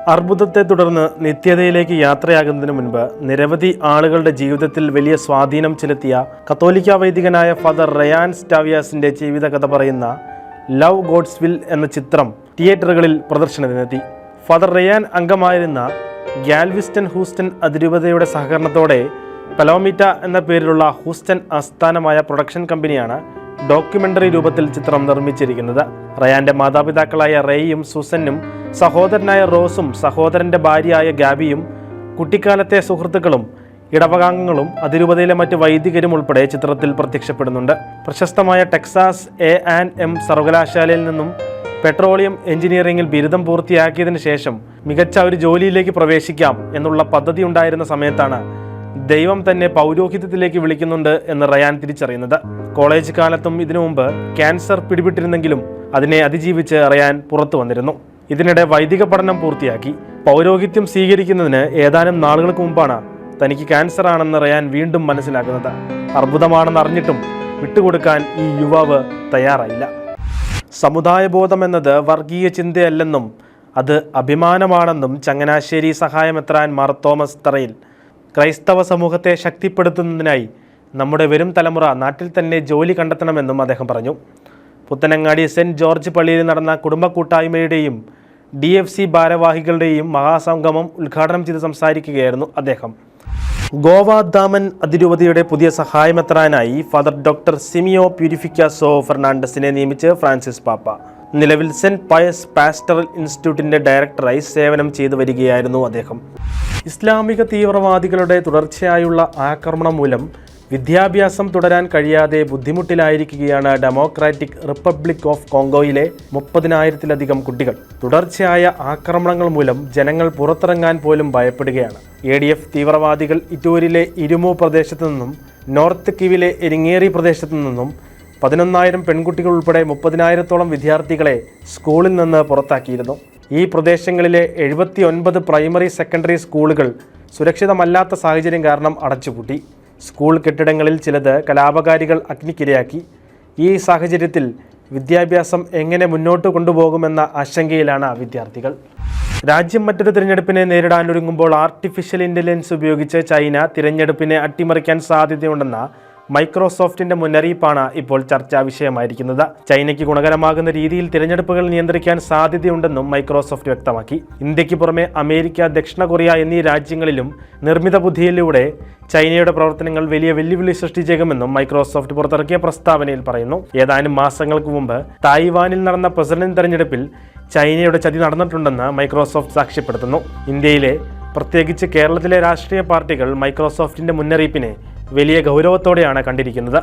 അർബുദത്തെ തുടർന്ന് നിത്യതയിലേക്ക് യാത്രയാകുന്നതിന് മുൻപ് നിരവധി ആളുകളുടെ ജീവിതത്തിൽ വലിയ സ്വാധീനം ചെലുത്തിയ കത്തോലിക്ക വൈദികനായ ഫാദർ റയാൻ സ്റ്റാവിയാസിന്റെ ജീവിതകഥ പറയുന്ന ലവ് ഗോഡ്സ് വിൽ എന്ന ചിത്രം തിയേറ്ററുകളിൽ പ്രദർശനത്തിനെത്തി. ഫാദർ റയാൻ അംഗമായിരുന്ന ഗാൽവിസ്റ്റൺ ഹൂസ്റ്റൺ അതിരൂപതയുടെ സഹകരണത്തോടെ പലോമിറ്റ എന്ന പേരിലുള്ള ഹൂസ്റ്റൺ ആസ്ഥാനമായ പ്രൊഡക്ഷൻ കമ്പനിയാണ് ഡോക്യുമെന്ററി രൂപത്തിൽ ചിത്രം നിർമ്മിച്ചിരിക്കുന്നത്. റയാന്റെ മാതാപിതാക്കളായ റേയും സുസന്നും സഹോദരനായ റോസും സഹോദരന്റെ ഭാര്യയായ ഗാബിയും കുട്ടിക്കാലത്തെ സുഹൃത്തുക്കളും ഇടവകാംഗങ്ങളും അതിരൂപതയിലെ മറ്റ് വൈദികരും ഉൾപ്പെടെ ചിത്രത്തിൽ പ്രത്യക്ഷപ്പെടുന്നുണ്ട്. പ്രശസ്തമായ ടെക്സാസ് A&M സർവകലാശാലയിൽ നിന്നും പെട്രോളിയം എഞ്ചിനീയറിംഗിൽ ബിരുദം പൂർത്തിയാക്കിയതിനു ശേഷം മികച്ച ഒരു ജോലിയിലേക്ക് പ്രവേശിക്കാം എന്നുള്ള പദ്ധതി ഉണ്ടായിരുന്ന സമയത്താണ് ദൈവം തന്നെ പൗരോഹിത്യത്തിലേക്ക് വിളിക്കുന്നുണ്ട് എന്ന് റയാൻ തിരിച്ചറിയുന്നത്. കോളേജ് കാലത്തും ഇതിനു മുമ്പ് ക്യാൻസർ പിടിപെട്ടിരുന്നെങ്കിലും അതിനെ അതിജീവിച്ച് റയാൻ പുറത്തു വന്നിരുന്നു. ഇതിനിടെ വൈദിക പഠനം പൂർത്തിയാക്കി. പൗരോഹിത്യം സ്വീകരിക്കുന്നതിന് ഏതാനും നാളുകൾക്ക് മുമ്പാണ് തനിക്ക് ക്യാൻസർ ആണെന്ന് റയാൻ വീണ്ടും മനസ്സിലാക്കുന്നത്. അർബുദമാണെന്ന് അറിഞ്ഞിട്ടും വിട്ടുകൊടുക്കാൻ ഈ യുവാവ് തയ്യാറായില്ല. സമുദായബോധം എന്നത് വർഗീയ ചിന്തയല്ലെന്നും അത് അഭിമാനമാണെന്നും ചങ്ങനാശ്ശേരി സഹായമെത്രാൻ മാർ തോമസ് തറയിൽ ക്രൈസ്തവ സമൂഹത്തെ ശക്തിപ്പെടുത്തുന്നതിനായി നമ്മുടെ വരും തലമുറ നാട്ടിൽ തന്നെ ജോലി കണ്ടെത്തണമെന്നും അദ്ദേഹം പറഞ്ഞു. പുത്തനങ്ങാടി സെന്റ് ജോർജ് പള്ളിയിൽ നടന്ന കുടുംബ കൂട്ടായ്മയുടെയും DFC ഭാരവാഹികളുടെയും മഹാസംഗമം ഉദ്ഘാടനം ചെയ്ത് സംസാരിക്കുകയായിരുന്നു അദ്ദേഹം. ഗോവ ദാമൻ അതിരൂപതയുടെ പുതിയ സഹായമെത്രാനായി ഫാദർ ഡോക്ടർ സിമിയോ പ്യൂരിഫിക്കാസോ ഫെർണാണ്ടസിനെ നിയമിച്ച് ഫ്രാൻസിസ് പാപ്പ. നിലവിൽ സെന്റ് പയസ് പാസ്റ്ററൽ ഇൻസ്റ്റിറ്റ്യൂട്ടിന്റെ ഡയറക്ടറായി സേവനം ചെയ്തു വരികയായിരുന്നു അദ്ദേഹം. ഇസ്ലാമിക തീവ്രവാദികളുടെ തുടർച്ചയായുള്ള ആക്രമണം മൂലം വിദ്യാഭ്യാസം തുടരാൻ കഴിയാതെ ബുദ്ധിമുട്ടിലായിരിക്കുകയാണ് ഡെമോക്രാറ്റിക് റിപ്പബ്ലിക് ഓഫ് കോങ്കോയിലെ 30,000-ലധികം കുട്ടികൾ. തുടർച്ചയായ ആക്രമണങ്ങൾ മൂലം ജനങ്ങൾ പുറത്തിറങ്ങാൻ പോലും ഭയപ്പെടുകയാണ്. ADF തീവ്രവാദികൾ ഇറ്റൂരിലെ ഇരുമു പ്രദേശത്തു നിന്നും നോർത്ത് കിവിലെ എരിങ്ങേറി പ്രദേശത്തു നിന്നും 11,000 പെൺകുട്ടികൾ ഉൾപ്പെടെ 30,000-ഓളം വിദ്യാർത്ഥികളെ സ്കൂളിൽ നിന്ന് പുറത്താക്കിയിരുന്നു. ഈ പ്രദേശങ്ങളിലെ 79 പ്രൈമറി സെക്കൻഡറി സ്കൂളുകൾ സുരക്ഷിതമല്ലാത്ത സാഹചര്യം കാരണം അടച്ചുപൂട്ടി. സ്കൂൾ കെട്ടിടങ്ങളിൽ ചിലത് കലാപകാരികൾ അഗ്നിക്കിരയാക്കി. ഈ സാഹചര്യത്തിൽ വിദ്യാഭ്യാസം എങ്ങനെ മുന്നോട്ട് കൊണ്ടുപോകുമെന്ന ആശങ്കയിലാണ് വിദ്യാർത്ഥികൾ. രാജ്യം മറ്റൊരു തിരഞ്ഞെടുപ്പിനെ നേരിടാനൊരുങ്ങുമ്പോൾ ആർട്ടിഫിഷ്യൽ ഇൻ്റലിജൻസ് ഉപയോഗിച്ച് ചൈന തിരഞ്ഞെടുപ്പിനെ അട്ടിമറിക്കാൻ സാധ്യതയുണ്ടെന്ന മൈക്രോസോഫ്റ്റിന്റെ മുന്നറിയിപ്പാണ് ഇപ്പോൾ ചർച്ചാ വിഷയമായിരിക്കുന്നത്. ചൈനയ്ക്ക് ഗുണകരമാകുന്ന രീതിയിൽ തിരഞ്ഞെടുപ്പുകൾ നിയന്ത്രിക്കാൻ സാധ്യതയുണ്ടെന്നും മൈക്രോസോഫ്റ്റ് വ്യക്തമാക്കി. ഇന്ത്യക്ക് പുറമെ അമേരിക്ക, ദക്ഷിണ കൊറിയ എന്നീ രാജ്യങ്ങളിലും നിർമ്മിത ബുദ്ധിയിലൂടെ ചൈനയുടെ പ്രവർത്തനങ്ങൾ വലിയ വെല്ലുവിളി സൃഷ്ടിച്ചേക്കുമെന്നും മൈക്രോസോഫ്റ്റ് പുറത്തിറക്കിയ പ്രസ്താവനയിൽ പറയുന്നു. ഏതാനും മാസങ്ങൾക്ക് മുമ്പ് തായ്വാനിൽ നടന്ന പ്രസിഡന്റ് തെരഞ്ഞെടുപ്പിൽ ചൈനയുടെ ചതി നടന്നിട്ടുണ്ടെന്ന് മൈക്രോസോഫ്റ്റ് സാക്ഷ്യപ്പെടുത്തുന്നു. ഇന്ത്യയിലെ പ്രത്യേകിച്ച് കേരളത്തിലെ രാഷ്ട്രീയ പാർട്ടികൾ മൈക്രോസോഫ്റ്റിന്റെ മുന്നറിയിപ്പിനെ വലിയ ഗൗരവത്തോടെയാണ് കണ്ടിരിക്കുന്നത്.